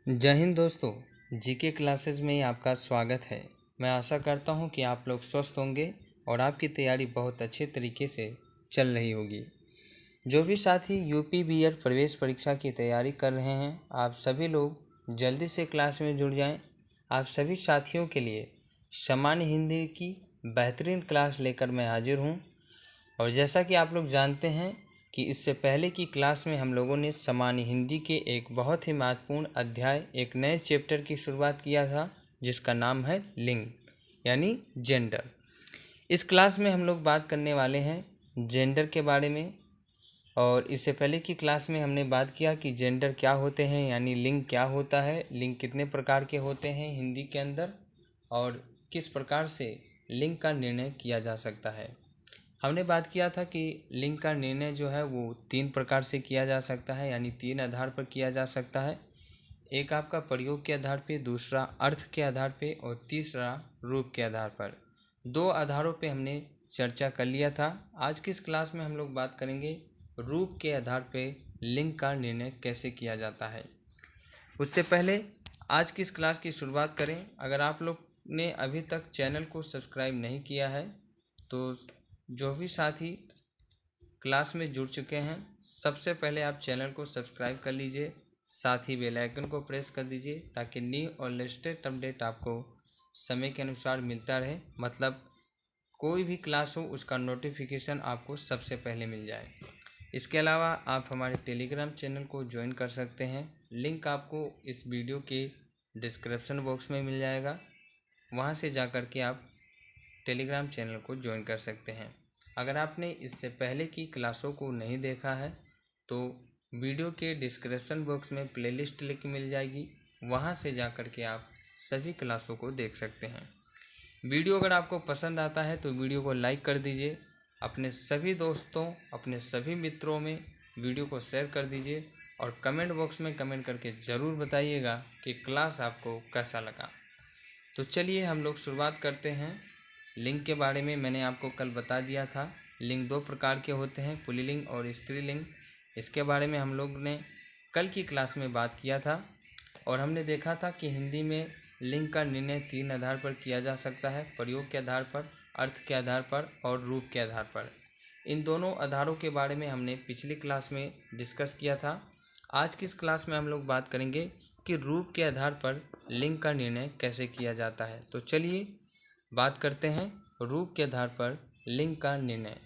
जय हिंद दोस्तों। GK classes में आपका स्वागत है। मैं आशा करता हूं कि आप लोग स्वस्थ होंगे और आपकी तैयारी बहुत अच्छे तरीके से चल रही होगी। जो भी साथी यूपी बीएड प्रवेश परीक्षा की तैयारी कर रहे हैं, आप सभी लोग जल्दी से क्लास में जुड़ जाएं। आप सभी साथियों के लिए सामान्य हिंदी की बेहतरीन क्लास लेकर मैं हाजिर हूं। और जैसा कि आप लोग जानते हैं कि इससे पहले की क्लास में हम लोगों ने सामान्य हिंदी के एक बहुत ही महत्वपूर्ण अध्याय, एक नए चैप्टर की शुरुआत किया था, जिसका नाम है लिंग यानी जेंडर। इस क्लास में हम लोग बात करने वाले हैं जेंडर के बारे में। और इससे पहले की क्लास में हमने बात किया कि जेंडर क्या होते हैं, यानी लिंग क्या होता है, लिंग कितने प्रकार के होते हैं हिंदी के अंदर, और किस प्रकार से लिंग का निर्णय किया जा सकता है। हमने बात किया था कि लिंग का निर्णय जो है वो 3 प्रकार से किया जा सकता है, यानी 3 आधार पर किया जा सकता है। एक आपका प्रयोग के आधार पे, दूसरा अर्थ के आधार पे और तीसरा रूप के आधार पर। 2 आधारों पे हमने चर्चा कर लिया था। आज की इस क्लास में हम लोग बात करेंगे रूप के आधार पे लिंग का निर्णय कैसे किया जाता है। उससे पहले आज की इस क्लास की शुरुआत करें। अगर आप लोग ने अभी तक चैनल को सब्सक्राइब नहीं किया है तो जो भी साथी क्लास में जुड़ चुके हैं, सबसे पहले आप चैनल को सब्सक्राइब कर लीजिए, साथ ही बेल आइकन को प्रेस कर दीजिए ताकि न्यू और लेटेस्ट अपडेट आपको समय के अनुसार मिलता रहे। मतलब कोई भी क्लास हो उसका नोटिफिकेशन आपको सबसे पहले मिल जाए। इसके अलावा आप हमारे टेलीग्राम चैनल को ज्वाइन कर सकते हैं। लिंक आपको इस वीडियो के डिस्क्रिप्शन बॉक्स में मिल जाएगा। वहां से जाकर के आप टेलीग्राम चैनल को ज्वाइन कर सकते हैं। अगर आपने इससे पहले की क्लासों को नहीं देखा है तो वीडियो के डिस्क्रिप्शन बॉक्स में प्लेलिस्ट लिंक मिल जाएगी, वहां से जाकर के आप सभी क्लासों को देख सकते हैं। वीडियो अगर आपको पसंद आता है तो वीडियो को लाइक कर दीजिए, अपने सभी दोस्तों, अपने सभी मित्रों में वीडियो को शेयर कर दीजिए और कमेंट बॉक्स में कमेंट करके ज़रूर बताइएगा कि क्लास आपको कैसा लगा। तो चलिए हम लोग शुरुआत करते हैं। लिंग के बारे में मैंने आपको कल बता दिया था। लिंग 2 प्रकार के होते हैं, पुल्लिंग और स्त्रीलिंग। इसके बारे में हम लोग ने कल की क्लास में बात किया था और हमने देखा था कि हिंदी में लिंग का निर्णय 3 आधार पर किया जा सकता है, प्रयोग के आधार पर, अर्थ के आधार पर और रूप के आधार पर। इन दोनों आधारों के बारे में हमने पिछली क्लास में डिस्कस किया था। आज की इस क्लास में हम लोग बात करेंगे कि रूप के आधार पर लिंग का निर्णय कैसे किया जाता है। तो चलिए बात करते हैं रूप के आधार पर लिंग का निर्णय।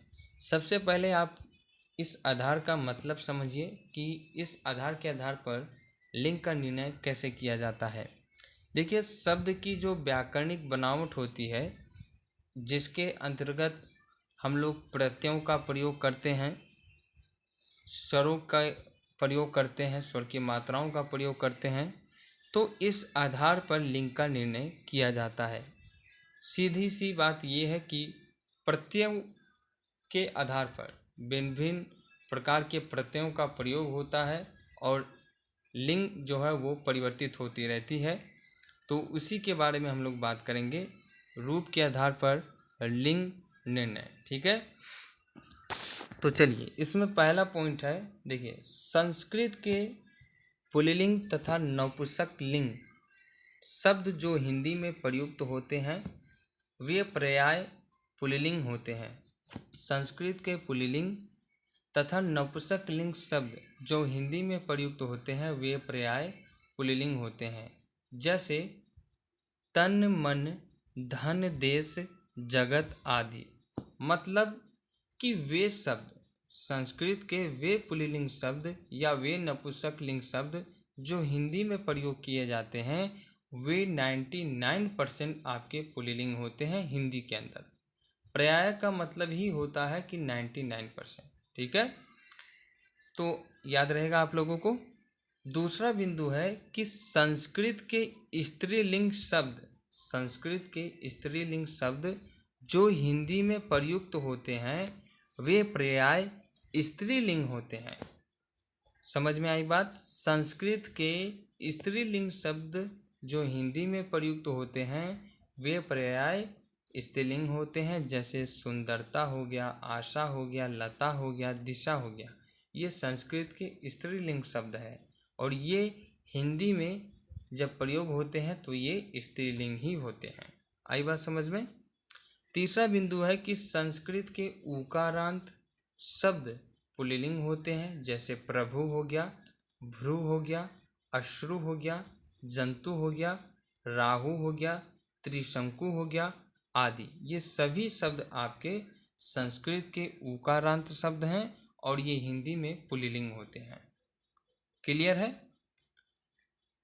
सबसे पहले आप इस आधार का मतलब समझिए कि इस आधार के आधार पर लिंग का निर्णय कैसे किया जाता है। देखिए, शब्द की जो व्याकरणिक बनावट होती है, जिसके अंतर्गत हम लोग प्रत्ययों का प्रयोग करते हैं, स्वरों का प्रयोग करते हैं, स्वर की मात्राओं का प्रयोग करते हैं, तो इस आधार पर लिंग का निर्णय किया जाता है। सीधी सी बात यह है कि प्रत्ययों के आधार पर भिन्न भिन्न प्रकार के प्रत्ययों का प्रयोग होता है और लिंग जो है वो परिवर्तित होती रहती है। तो उसी के बारे में हम लोग बात करेंगे, रूप के आधार पर लिंग निर्णय। ठीक है, तो चलिए इसमें पहला पॉइंट है। देखिए, संस्कृत के पुल्लिंग तथा नपुंसक लिंग शब्द जो हिंदी में प्रयुक्त होते हैं वे पर्याय पुल्लिंग होते हैं। संस्कृत के पुल्लिंग तथा नपुंसक लिंग शब्द जो हिंदी में प्रयुक्त होते हैं वे पर्याय पुल्लिंग होते हैं। जैसे तन, मन, धन, देश, जगत आदि। मतलब कि वे शब्द, संस्कृत के वे पुल्लिंग शब्द या वे नपुंसक लिंग शब्द जो हिंदी में प्रयोग किए जाते हैं वे 99% आपके पुल्लिंग होते हैं हिंदी के अंदर। पर्याय का मतलब ही होता है कि 99%। ठीक है, तो याद रहेगा आप लोगों को। दूसरा बिंदु है कि संस्कृत के स्त्रीलिंग शब्द, संस्कृत के स्त्रीलिंग शब्द जो हिंदी में प्रयुक्त होते हैं वे पर्याय स्त्रीलिंग होते हैं। समझ में आई बात? संस्कृत के स्त्रीलिंग शब्द जो हिंदी में प्रयुक्त होते हैं वे पर्याय स्त्रीलिंग होते हैं। जैसे सुंदरता हो गया, आशा हो गया, लता हो गया, दिशा हो गया, ये संस्कृत के स्त्रीलिंग शब्द है और ये हिंदी में जब प्रयोग होते हैं तो ये स्त्रीलिंग ही होते हैं। आई बात समझ में। तीसरा बिंदु है कि संस्कृत के उकारांत शब्द पुल्लिंग होते हैं, जैसे प्रभु हो गया, भ्रू हो गया, अश्रु हो गया, जंतु हो गया, राहु हो गया, त्रिशंकु हो गया आदि। ये सभी शब्द आपके संस्कृत के उकारांत शब्द हैं और ये हिंदी में पुल्लिंग होते हैं। क्लियर है।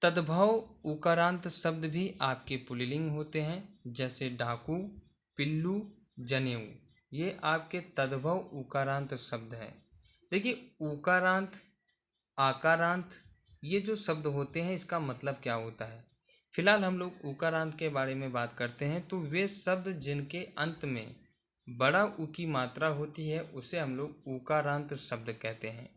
तद्भव उकारांत शब्द भी आपके पुल्लिंग होते हैं, जैसे डाकू, पिल्लू, जनेऊ। ये आपके तद्भव उकारांत शब्द हैं। देखिए उकारांत, आकारांत, ये जो शब्द होते हैं इसका मतलब क्या होता है। फिलहाल हम लोग उकारांत के बारे में बात करते हैं। तो वे शब्द जिनके अंत में बड़ा उ की मात्रा होती है उसे हम लोग उकारांत शब्द कहते हैं।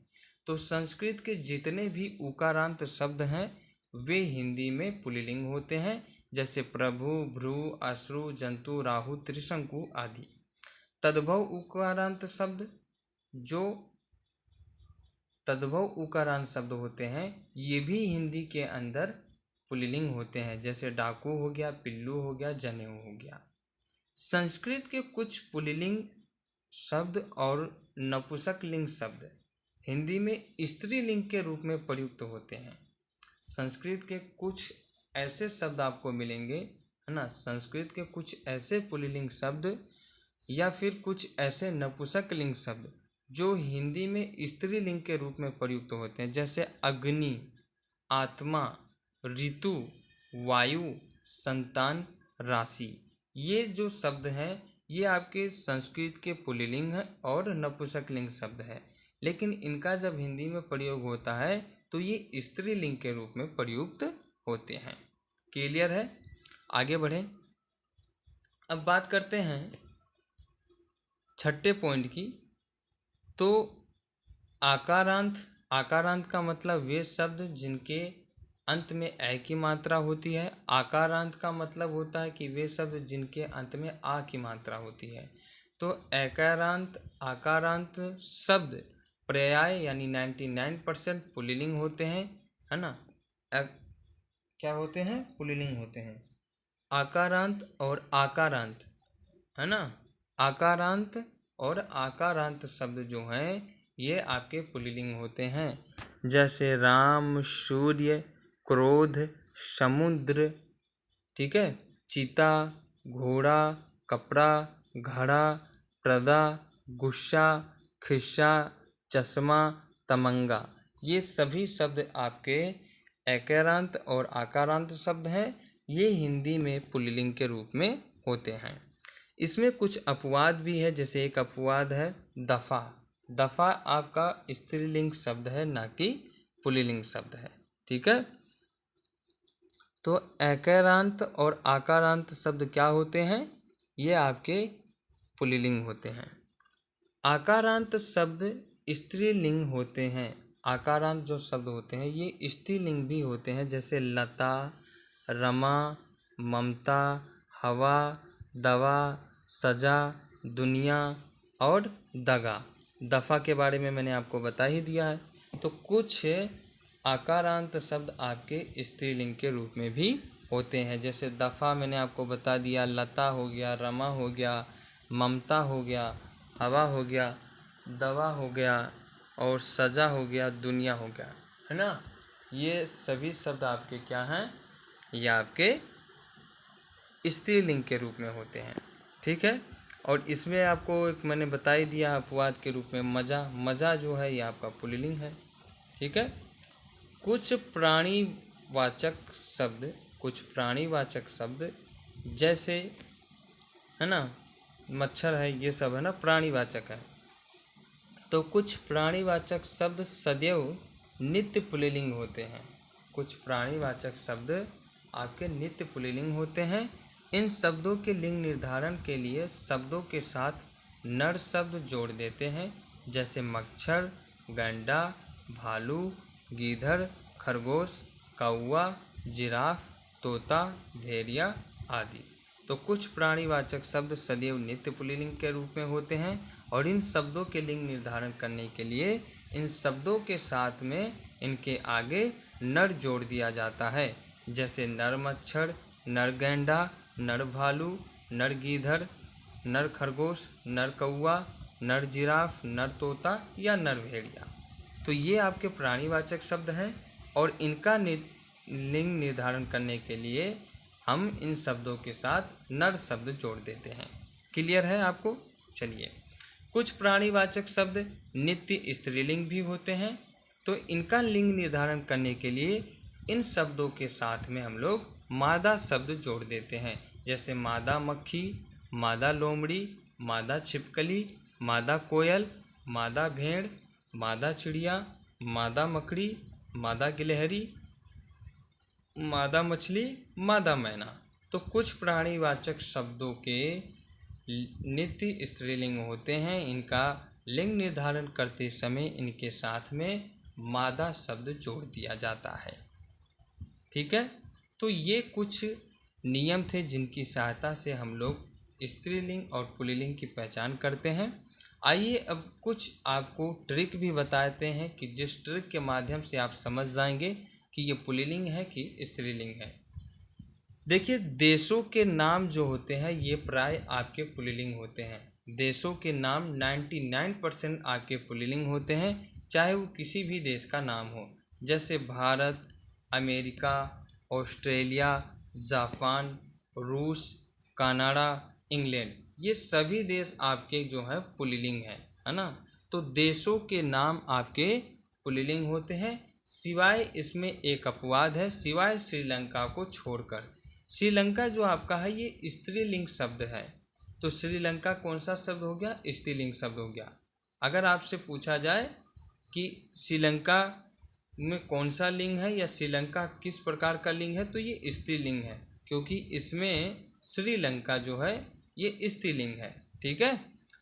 तो संस्कृत के जितने भी उकारांत शब्द हैं वे हिंदी में पुल्लिंग होते हैं, जैसे प्रभु, भ्रू, अश्रु, जंतु, राहु, त्रिशंकु आदि। तद्भव उकारांत शब्द, जो तद्भव उकारांत शब्द होते हैं ये भी हिंदी के अंदर पुल्लिंग होते हैं, जैसे डाकू हो गया, पिल्लू हो गया, जनेऊ हो गया। संस्कृत के कुछ पुल्लिंग शब्द और नपुंसकलिंग शब्द हिंदी में स्त्रीलिंग के रूप में प्रयुक्त होते हैं। संस्कृत के कुछ ऐसे शब्द आपको मिलेंगे, है ना, संस्कृत के कुछ ऐसे पुल्लिंग शब्द या फिर कुछ ऐसे नपुंसकलिंग शब्द जो हिंदी में स्त्रीलिंग के रूप में प्रयुक्त होते हैं, जैसे अग्नि, आत्मा, ऋतु, वायु, संतान, राशि। ये जो शब्द हैं ये आपके संस्कृत के पुल्लिंग और नपुंसकलिंग शब्द है, लेकिन इनका जब हिंदी में प्रयोग होता है तो ये स्त्रीलिंग के रूप में प्रयुक्त होते हैं। क्लियर है। आगे बढ़ें। अब बात करते हैं छठे पॉइंट की। तो आकारांत, आकारांत का मतलब वे शब्द जिनके अंत में ए की मात्रा होती है। आकारांत का मतलब होता है कि वे शब्द जिनके अंत में आ की मात्रा होती है। तो एकारांत, आकारांत शब्द पर्याय यानी 99% पुल्लिंग होते हैं, है ना। क्या होते हैं? पुल्लिंग होते हैं। आकारांत और आकारांत, है ना, आकारांत और आकारांत शब्द जो हैं ये आपके पुल्लिंग होते हैं, जैसे राम, सूर्य, क्रोध, समुद्र, ठीक है, चीता, घोड़ा, कपड़ा, घड़ा, प्रदा, गुस्सा, खिस्सा, चश्मा, तमंगा। ये सभी शब्द आपके एकारांत और आकारांत शब्द हैं। ये हिंदी में पुल्लिंग के रूप में होते हैं। इसमें कुछ अपवाद भी है, जैसे एक अपवाद है दफा। दफा आपका स्त्रीलिंग शब्द है, ना कि पुल्लिंग शब्द है। ठीक है। तो एकारांत और आकारांत शब्द क्या होते हैं? ये आपके पुल्लिंग होते हैं। आकारांत शब्द स्त्रीलिंग होते हैं। आकारांत जो शब्द होते हैं ये स्त्रीलिंग भी होते हैं, जैसे लता, रमा, ममता, हवा, दवा, सजा, दुनिया और दगा। दफा के बारे में मैंने आपको बता ही दिया है। तो कुछ आकारांत शब्द आपके स्त्रीलिंग के रूप में भी होते हैं, जैसे दफा मैंने आपको बता दिया, लता हो गया, रमा हो गया, ममता हो गया, हवा हो गया, दवा हो गया और सजा हो गया, दुनिया हो गया, है ना। ये सभी शब्द आपके क्या हैं? ये आपके स्त्रीलिंग के रूप में होते हैं। ठीक है। और इसमें आपको एक मैंने बता ही दिया अपवाद के रूप में मजा। मजा जो है ये आपका पुल्लिंग है। ठीक है। कुछ प्राणीवाचक शब्द, कुछ प्राणीवाचक शब्द जैसे, है ना, मच्छर है, ये सब है ना प्राणीवाचक है। तो कुछ प्राणीवाचक शब्द सदैव नित्य पुल्लिंग होते हैं। कुछ प्राणीवाचक शब्द आपके नित्य पुल्लिंग होते हैं। इन शब्दों के लिंग निर्धारण के लिए शब्दों के साथ नर शब्द जोड़ देते हैं, जैसे मच्छर, गैंडा, भालू, गीदड़, खरगोश, कौवा, जिराफ, तोता, भेड़िया आदि। तो कुछ प्राणीवाचक शब्द सदैव नित्य पुल्लिंग के रूप में होते हैं और इन शब्दों के लिंग निर्धारण करने के लिए इन शब्दों के साथ में इनके आगे नर जोड़ दिया जाता है। जैसे नर मच्छर, नर गैंडा, नर भालू, नर गीधर, नर खरगोश, नर कौआ, नर जिराफ, नर तोता या नर भेड़िया। तो ये आपके प्राणीवाचक शब्द हैं और इनका लिंग निर्धारण करने के लिए हम इन शब्दों के साथ नर शब्द जोड़ देते हैं। क्लियर है आपको? चलिए, कुछ प्राणीवाचक शब्द नित्य स्त्रीलिंग भी होते हैं, तो इनका लिंग निर्धारण करने के लिए इन शब्दों के साथ में हम लोग मादा शब्द जोड़ देते हैं। जैसे मादा मक्खी, मादा लोमड़ी, मादा छिपकली, मादा कोयल, मादा भेड़, मादा चिड़िया, मादा मकड़ी, मादा गिलहरी, मादा मछली, मादा मैना। तो कुछ प्राणीवाचक शब्दों के नित्य स्त्रीलिंग होते हैं, इनका लिंग निर्धारण करते समय इनके साथ में मादा शब्द जोड़ दिया जाता है। ठीक है, तो ये कुछ नियम थे जिनकी सहायता से हम लोग स्त्रीलिंग और पुल्लिंग की पहचान करते हैं। आइए अब कुछ आपको ट्रिक भी बताते हैं कि जिस ट्रिक के माध्यम से आप समझ जाएंगे कि ये पुल्लिंग है कि स्त्रीलिंग है। देखिए, देशों के नाम जो होते हैं ये प्राय आपके पुल्लिंग होते हैं। देशों के नाम 99% आपके पुल्लिंग होते हैं, चाहे वो किसी भी देश का नाम हो। जैसे भारत, अमेरिका, ऑस्ट्रेलिया, जापान, रूस, कनाडा, इंग्लैंड, ये सभी देश आपके जो है पुल्लिंग है ना। तो देशों के नाम आपके पुल्लिंग होते हैं, सिवाय इसमें एक अपवाद है, सिवाय श्रीलंका को छोड़कर। श्रीलंका जो आपका है ये स्त्रीलिंग शब्द है, तो श्रीलंका कौन सा शब्द हो गया? स्त्रीलिंग शब्द हो गया। अगर आपसे पूछा जाए कि श्रीलंका में कौन सा लिंग है या श्रीलंका किस प्रकार का लिंग है, तो ये स्त्रीलिंग है, क्योंकि इसमें श्रीलंका जो है ये स्त्रीलिंग है। ठीक है,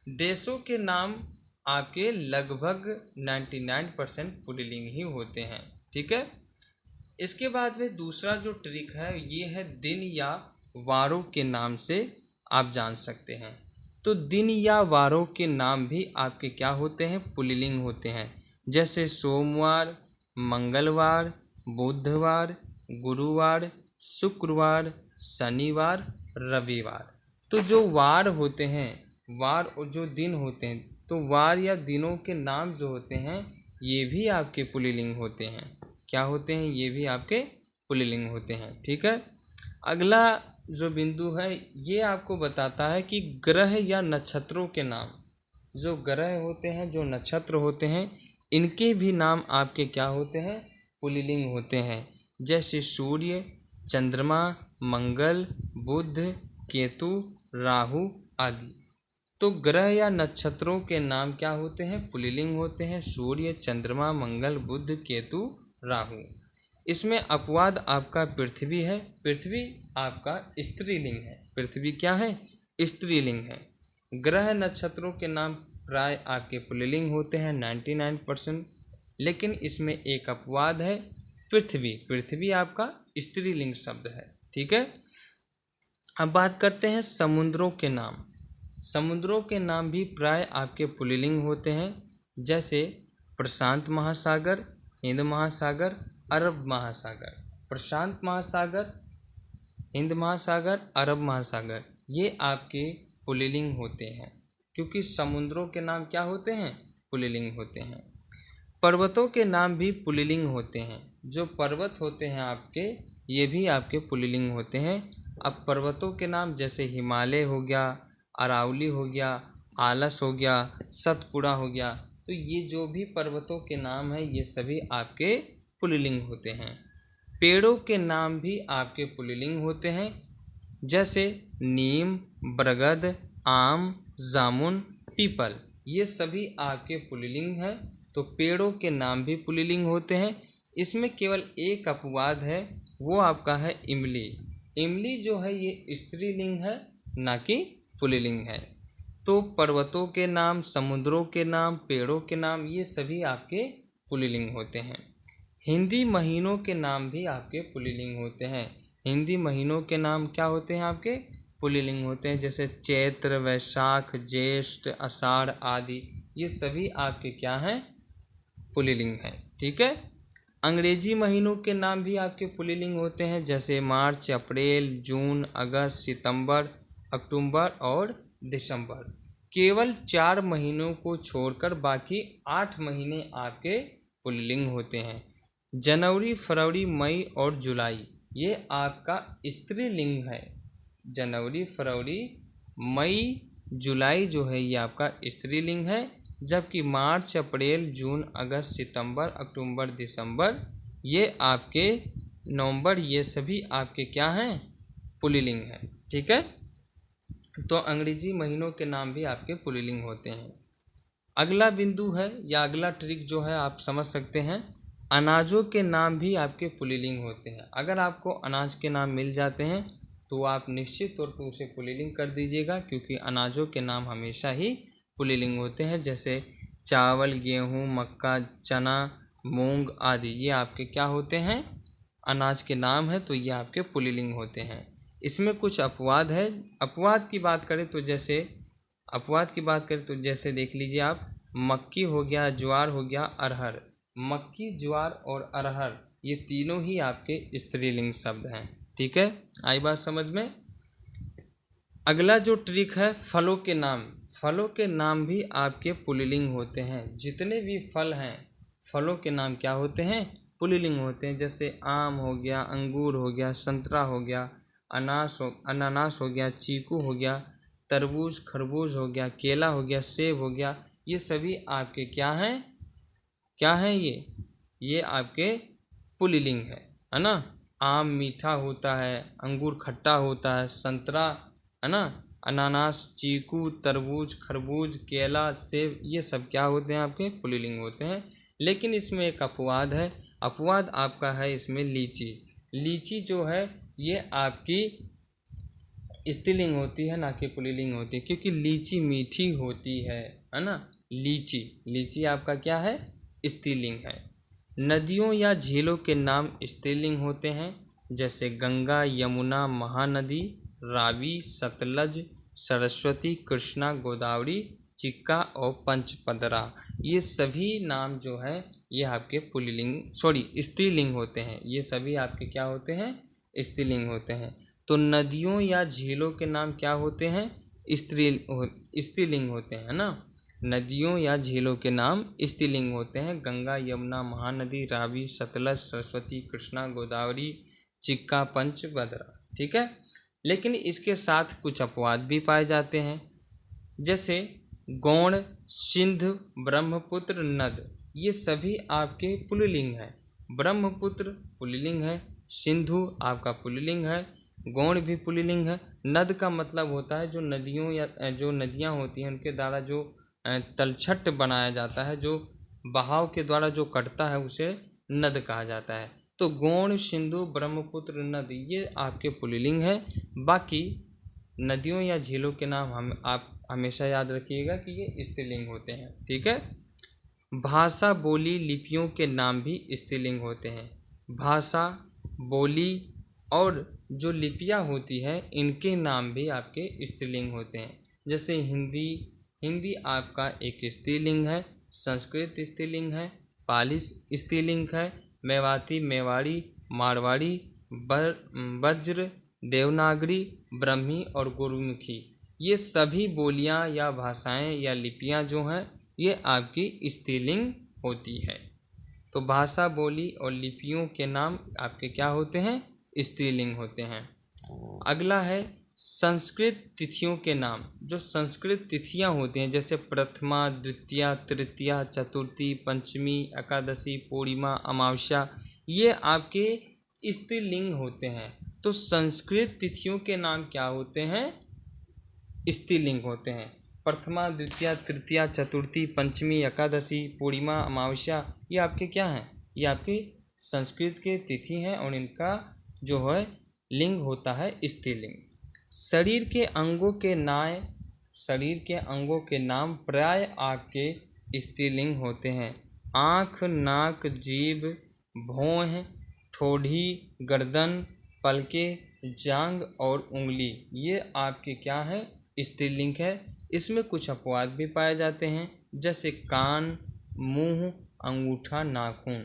देशों के नाम आपके लगभग 99% पुल्लिंग ही होते हैं। ठीक है, इसके बाद में दूसरा जो ट्रिक है ये है दिन या वारों के नाम से आप जान सकते हैं। तो दिन या वारों के नाम भी आपके क्या होते हैं? पुल्लिंग होते हैं। जैसे सोमवार, मंगलवार, बुधवार, गुरुवार, शुक्रवार, शनिवार, रविवार। तो जो वार होते हैं, वार और जो दिन होते हैं, तो वार या दिनों के नाम जो होते हैं ये भी आपके पुल्लिंग होते हैं। क्या होते हैं? ये भी आपके पुल्लिंग होते हैं। ठीक है, अगला जो बिंदु है ये आपको बताता है कि ग्रह या नक्षत्रों के नाम, जो ग्रह होते हैं, जो नक्षत्र होते हैं, इनके भी नाम आपके क्या होते हैं? पुल्लिंग होते हैं। जैसे सूर्य, चंद्रमा, मंगल, बुध, केतु, राहु आदि। तो ग्रह या नक्षत्रों के नाम क्या होते हैं? पुल्लिंग होते हैं। सूर्य, चंद्रमा, मंगल, बुध, केतु, राहु। इसमें अपवाद आपका पृथ्वी है। पृथ्वी आपका स्त्रीलिंग है। पृथ्वी क्या है? स्त्रीलिंग है। ग्रह नक्षत्रों के नाम प्राय आपके पुल्लिंग होते हैं 99%, लेकिन इसमें एक अपवाद है, पृथ्वी। पृथ्वी आपका स्त्रीलिंग शब्द है। ठीक है, अब बात करते हैं समुद्रों के नाम। समुद्रों के नाम भी प्राय आपके पुल्लिंग होते हैं। जैसे प्रशांत महासागर, हिंद महासागर, अरब महासागर। प्रशांत महासागर, हिंद महासागर, अरब महासागर, ये आपके पुल्लिंग होते हैं, क्योंकि समुद्रों के नाम क्या होते हैं? पुल्लिंग होते हैं। पर्वतों के नाम भी पुल्लिंग होते हैं। जो पर्वत होते हैं आपके, ये भी आपके पुल्लिंग होते हैं। अब पर्वतों के नाम जैसे हिमालय हो गया, अरावली हो गया, आलस हो गया, सतपुड़ा हो गया, तो ये जो भी पर्वतों के नाम हैं ये सभी आपके पुल्लिंग होते हैं। पेड़ों के नाम भी आपके पुल्लिंग होते हैं। जैसे नीम, बरगद, आम, जामुन, पीपल, ये सभी आपके पुल्लिंग हैं। तो पेड़ों के नाम भी पुल्लिंग होते हैं। इसमें केवल एक अपवाद है, वो आपका है इमली। इमली जो है ये स्त्रीलिंग है, ना कि पुल्लिंग है। तो पर्वतों के नाम, समुद्रों के नाम, पेड़ों के नाम, ये सभी आपके पुल्लिंग होते हैं। हिंदी महीनों के नाम भी आपके पुल्लिंग होते हैं। हिंदी महीनों के नाम क्या होते हैं? आपके पुल्लिंग होते हैं। जैसे चैत्र, वैशाख, ज्येष्ठ, आषाढ़ आदि, ये सभी आपके क्या हैं? पुल्लिंग हैं। ठीक है, अंग्रेजी महीनों के नाम भी आपके पुल्लिंग होते हैं, जैसे मार्च, अप्रैल, जून, अगस्त, सितंबर, अक्टूबर और दिसंबर। केवल 4 महीनों को छोड़कर बाकी 8 महीने आपके पुल्लिंग होते हैं। जनवरी, फरवरी, मई और जुलाई ये आपका स्त्रीलिंग है। जनवरी, फरवरी, मई, जुलाई जो है ये आपका स्त्रीलिंग है, जबकि मार्च, अप्रैल, जून, अगस्त, सितंबर, अक्टूबर, दिसंबर, ये आपके नवंबर, ये सभी आपके क्या हैं, पुल्लिंग हैं। ठीक है, तो अंग्रेजी महीनों के नाम भी आपके पुल्लिंग होते हैं। अगला बिंदु है या अगला ट्रिक जो है आप समझ सकते हैं, अनाजों के नाम भी आपके पुल्लिंग होते हैं। अगर आपको अनाज के नाम मिल जाते हैं तो आप निश्चित तौर पर उसे पुल्लिंग कर दीजिएगा, क्योंकि अनाजों के नाम हमेशा ही पुल्लिंग होते हैं। जैसे चावल, गेहूँ, मक्का, चना, मूंग आदि ये आपके क्या होते हैं, अनाज के नाम है, तो ये आपके पुल्लिंग होते हैं। इसमें कुछ अपवाद है। अपवाद की बात करें तो जैसे देख लीजिए आप, मक्की हो गया, ज्वार हो गया, अरहर। मक्की, ज्वार और अरहर ये तीनों ही आपके स्त्रीलिंग शब्द हैं। ठीक है, आई बात समझ में। अगला जो ट्रिक है, फलों के नाम। फलों के नाम भी आपके पुल्लिंग होते हैं। जितने भी फल हैं, फलों के नाम क्या होते हैं, पुल्लिंग होते हैं। जैसे आम हो गया, अंगूर हो गया, संतरा हो गया, अनानास हो गया, चीकू हो गया, तरबूज, खरबूज हो गया, केला हो गया, सेब हो गया, ये सभी आपके क्या हैं ये आपके पुल्लिंग है ना। आम मीठा होता है, अंगूर खट्टा होता है, संतरा है ना, अनानास, चीकू, तरबूज, खरबूज, केला, सेब, ये सब क्या होते हैं, आपके पुल्लिंग होते हैं। लेकिन इसमें एक अपवाद है। अपवाद आपका है इसमें लीची। लीची जो है ये आपकी स्त्रीलिंग होती है, ना कि पुल्लिंग होती है, क्योंकि लीची मीठी होती है ना। लीची आपका क्या है, स्त्रीलिंग है। नदियों या झीलों के नाम स्त्रीलिंग होते हैं, जैसे गंगा, यमुना, महानदी, रावी, सतलज, सरस्वती, कृष्णा, गोदावरी, चिक्का और पंचपदरा। ये सभी नाम जो है ये आपके स्त्रीलिंग होते हैं। ये सभी आपके क्या होते हैं, स्त्रीलिंग होते हैं। तो नदियों या झीलों के नाम क्या होते हैं, स्त्रीलिंग होते हैं ना। नदियों या झीलों के नाम स्त्रीलिंग होते हैं। गंगा, यमुना, महानदी, रावी, सतलज, सरस्वती, कृष्णा, गोदावरी, चिक्का, पंचभद्रा। ठीक है, लेकिन इसके साथ कुछ अपवाद भी पाए जाते हैं, जैसे गौड़, सिंध, ब्रह्मपुत्र, नद, ये सभी आपके पुल्लिंग हैं। ब्रह्मपुत्र पुल्लिंग है, सिंधु आपका पुल्लिंग है, गौड़ भी पुल्लिंग है। नद का मतलब होता है जो नदियाँ होती हैं उनके द्वारा जो तलछट बनाया जाता है, जो बहाव के द्वारा जो कटता है, उसे नद कहा जाता है। तो गौड़, सिंधु, ब्रह्मपुत्र, नद ये आपके पुल्लिंग है। बाकी नदियों या झीलों के नाम आप हमेशा याद रखिएगा कि ये स्त्रीलिंग होते हैं। ठीक है, भाषा, बोली, लिपियों के नाम भी स्त्रीलिंग होते हैं। भाषा, बोली और जो लिपियाँ होती हैं इनके नाम भी आपके स्त्रीलिंग होते हैं। जैसे हिंदी आपका एक स्त्रीलिंग है, संस्कृत स्त्रीलिंग है, पाली स्त्रीलिंग है, मेवाती, मेवाड़ी, मारवाड़ी, वज्र, देवनागरी, ब्रह्मी और गुरुमुखी, ये सभी बोलियां या भाषाएं या लिपियां जो हैं ये आपकी स्त्रीलिंग होती है। तो भाषा, बोली और लिपियों के नाम आपके क्या होते हैं, स्त्रीलिंग होते हैं। अगला है संस्कृत तिथियों के नाम। जो संस्कृत तिथियां होती हैं, जैसे प्रथमा, द्वितीया, तृतीया, चतुर्थी, पंचमी, एकादशी, पूर्णिमा, अमावस्या, ये आपके स्त्रीलिंग होते हैं। तो संस्कृत तिथियों के नाम क्या होते हैं, स्त्रीलिंग होते हैं। प्रथमा, द्वितीया, तृतीया, चतुर्थी, पंचमी, एकादशी, पूर्णिमा, अमावस्या, ये आपके क्या हैं, ये आपके संस्कृत के तिथि हैं और इनका जो है लिंग होता है स्त्रीलिंग। शरीर के अंगों के नाम प्राय आपके स्त्रीलिंग होते हैं। आँख, नाक, जीभ, भौं, ठोड़ी, गर्दन, पलकें, जांघ और उंगली, ये आपके क्या हैं, स्त्रीलिंग है। इसमें कुछ अपवाद भी पाए जाते हैं, जैसे कान, मुंह, अंगूठा, नाखून।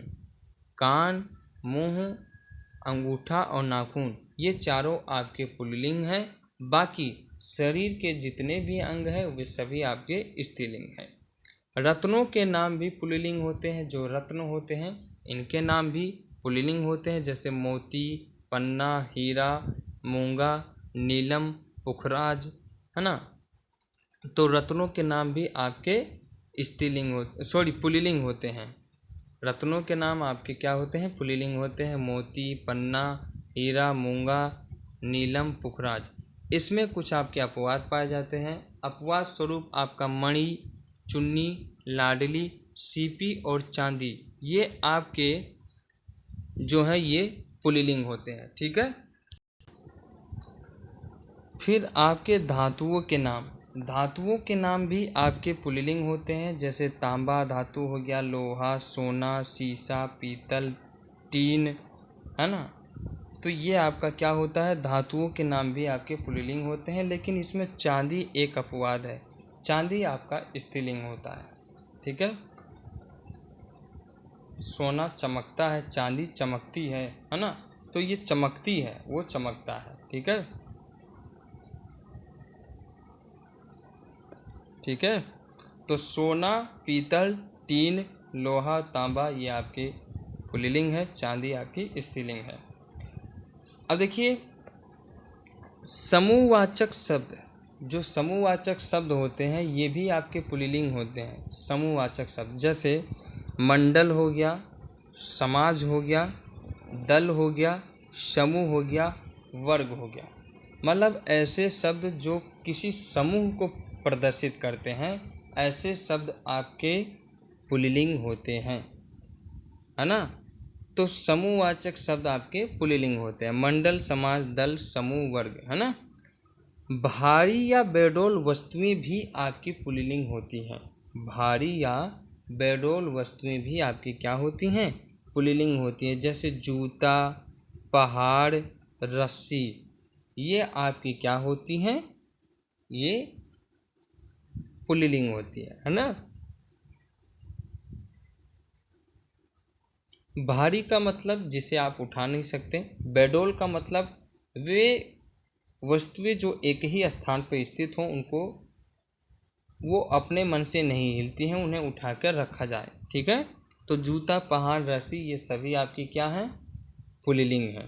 कान, मुंह, अंगूठा और नाखून, ये चारों आपके पुल्लिंग हैं। बाकी शरीर के जितने भी अंग हैं वे सभी आपके स्त्रीलिंग हैं। रत्नों के नाम भी पुल्लिंग होते हैं। जो रत्न होते हैं इनके नाम भी पुल्लिंग होते हैं, जैसे मोती, पन्ना, हीरा, मूंगा, नीलम, पुखराज, है ना। तो रत्नों के नाम भी आपके पुल्लिंग होते हैं। रत्नों के नाम आपके क्या होते हैं? पुल्लिंग होते हैं। मोती, पन्ना, हीरा, मूंगा, नीलम, पुखराज। इसमें कुछ आपके अपवाद पाए जाते हैं। अपवाद स्वरूप आपका मणि, चुन्नी, लाडली, सीपी और चांदी, ये आपके जो है ये पुल्लिंग होते हैं। ठीक है। फिर आपके धातुओं के नाम, धातुओं के नाम भी आपके पुल्लिंग होते हैं, जैसे तांबा धातु हो गया, लोहा, सोना, सीसा, पीतल, टीन, है ना। तो ये आपका क्या होता है? धातुओं के नाम भी आपके पुल्लिंग होते हैं। लेकिन इसमें चांदी एक अपवाद है, चांदी आपका स्त्रीलिंग होता है। ठीक है। सोना चमकता है, चांदी चमकती है ना। तो ये चमकती है, वो चमकता है। ठीक है। ठीक है। तो सोना, पीतल, टीन, लोहा, तांबा, ये आपके पुल्लिंग है, चांदी आपकी स्त्रीलिंग है। अब देखिए समूहवाचक शब्द, जो समूहवाचक शब्द होते हैं ये भी आपके पुल्लिंग होते हैं। समूहवाचक शब्द जैसे मंडल हो गया, समाज हो गया, दल हो गया, समूह हो गया, वर्ग हो गया। मतलब ऐसे शब्द जो किसी समूह को प्रदर्शित करते हैं, ऐसे शब्द आपके पुल्लिंग होते हैं, है ना। तो समूहवाचक शब्द आपके पुल्लिंग होते हैं। मंडल, समाज, दल, समूह, वर्ग, है ना। भारी या बेडोल वस्तुएं भी आपकी पुल्लिंग होती हैं। भारी या बेडोल वस्तुएं भी आपकी क्या होती हैं? पुल्लिंग होती हैं। जैसे जूता, पहाड़, रस्सी, ये आपकी क्या होती हैं? ये पुल्लिंग होती है ना। भारी का मतलब जिसे आप उठा नहीं सकते। बेडोल का मतलब वे वस्तुएं जो एक ही स्थान पर स्थित हों, उनको वो अपने मन से नहीं हिलती हैं, उन्हें उठाकर रखा जाए। ठीक है। तो जूता, पहाड़, रस्सी, ये सभी आपकी क्या हैं? पुल्लिंग हैं।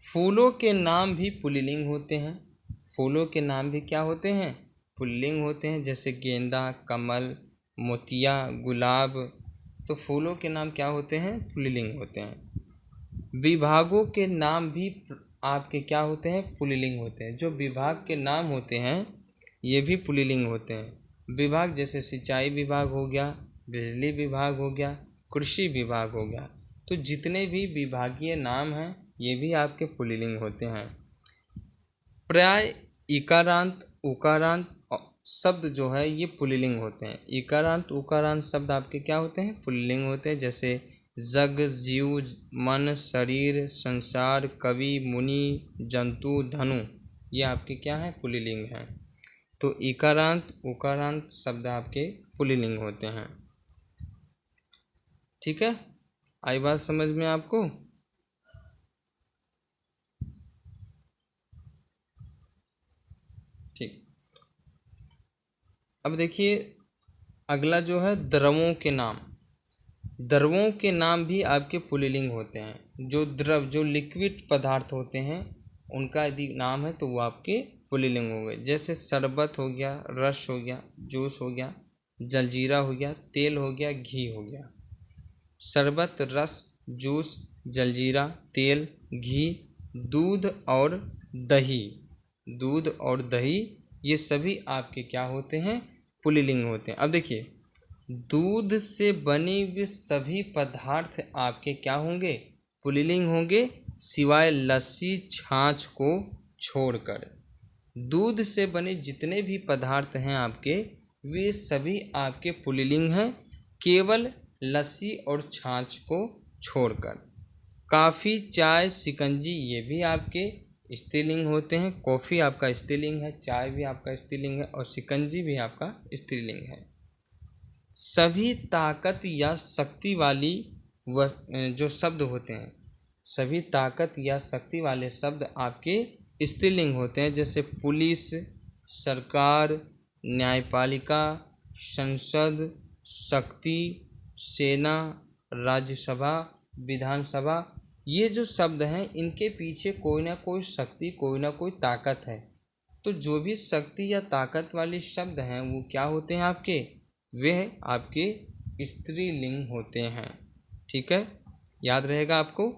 फूलों के नाम भी पुल्लिंग होते हैं। फूलों के नाम भी क्या होते हैं? पुल्लिंग होते हैं। जैसे गेंदा, कमल, मोतिया, गुलाब। तो फूलों के नाम क्या होते हैं? पुल्लिंग होते हैं। विभागों के नाम भी आपके क्या होते हैं? पुल्लिंग होते हैं। जो विभाग के नाम होते हैं ये भी पुल्लिंग होते हैं। विभाग जैसे सिंचाई विभाग हो गया, बिजली विभाग हो गया, कृषि विभाग हो गया। तो जितने भी विभागीय नाम हैं ये भी आपके पुल्लिंग होते हैं। प्राय इकारांत, उकारांत शब्द जो है ये पुल्लिंग होते हैं। इकारांत, उकारांत शब्द आपके क्या होते हैं? पुल्लिंग होते हैं। जैसे जग, जीव, मन, शरीर, संसार, कवि, मुनि, जंतु, धनु, ये आपके क्या हैं? पुल्लिंग हैं। तो इकारांत, उकारांत शब्द आपके पुल्लिंग होते हैं। ठीक है। आई बात समझ में आपको? ठीक। अब देखिए अगला जो है द्रवों के नाम। द्रवों के नाम भी आपके पुल्लिंग होते हैं। जो द्रव, जो लिक्विड पदार्थ होते हैं उनका यदि नाम है तो वो आपके पुल्लिंग हो गए। जैसे शरबत हो गया, रस हो गया, जूस हो गया, जलजीरा हो गया, तेल हो गया, घी हो गया। शरबत, रस, जूस, जलजीरा, तेल, घी, दूध और दही, दूध और दही, ये सभी आपके क्या होते हैं? पुल्लिंग होते हैं। अब देखिए दूध से बने हुए सभी पदार्थ आपके क्या होंगे? पुल्लिंग होंगे, सिवाय लस्सी, छाछ को छोड़कर। दूध से बने जितने भी पदार्थ हैं आपके, वे सभी आपके पुल्लिंग हैं, केवल लस्सी और छाछ को छोड़कर। काफ़ी, चाय, शिकंजी, ये भी आपके स्त्रीलिंग होते हैं। कॉफ़ी आपका स्त्रीलिंग है, चाय भी आपका स्त्रीलिंग है और शिकंजी भी आपका स्त्रीलिंग है। सभी ताकत या शक्ति वाली वह जो शब्द होते हैं, सभी ताकत या शक्ति वाले शब्द आपके स्त्रीलिंग होते हैं। जैसे पुलिस, सरकार, न्यायपालिका, संसद, शक्ति, सेना, राज्यसभा, विधानसभा, ये जो शब्द हैं इनके पीछे कोई ना कोई शक्ति, कोई ना कोई ताकत है। तो जो भी शक्ति या ताकत वाले शब्द हैं वो क्या होते हैं आपके, वे आपके स्त्रीलिंग होते हैं। ठीक है, याद रहेगा आपको।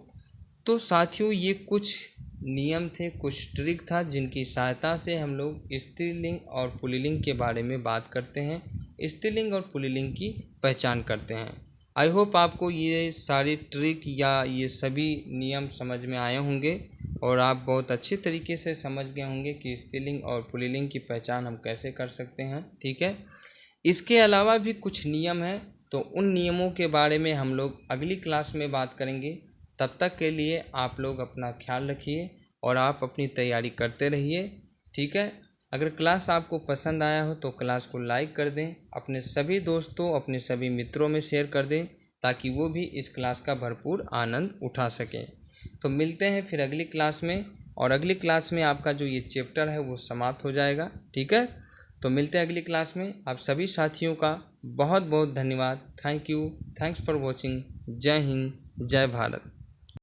तो साथियों ये कुछ नियम थे, कुछ ट्रिक था जिनकी सहायता से हम लोग स्त्रीलिंग और पुल्लिंग के बारे में बात करते हैं, स्त्रीलिंग और पुल्लिंग की पहचान करते हैं। आई होप आपको ये सारी ट्रिक या ये सभी नियम समझ में आए होंगे और आप बहुत अच्छे तरीके से समझ गए होंगे कि स्त्रीलिंग और पुल्लिंग की पहचान हम कैसे कर सकते हैं। ठीक है, इसके अलावा भी कुछ नियम हैं, तो उन नियमों के बारे में हम लोग अगली क्लास में बात करेंगे। तब तक के लिए आप लोग अपना ख्याल रखिए और आप अपनी तैयारी करते रहिए। ठीक है, अगर क्लास आपको पसंद आया हो तो क्लास को लाइक कर दें, अपने सभी दोस्तों, अपने सभी मित्रों में शेयर कर दें ताकि वो भी इस क्लास का भरपूर आनंद उठा सकें। तो मिलते हैं फिर अगली क्लास में, और अगली क्लास में आपका जो ये चैप्टर है वो समाप्त हो जाएगा। ठीक है, तो मिलते हैं अगली क्लास में। आप सभी साथियों का बहुत बहुत धन्यवाद। Thank you, thanks for watching. जय हिंद, जय भारत।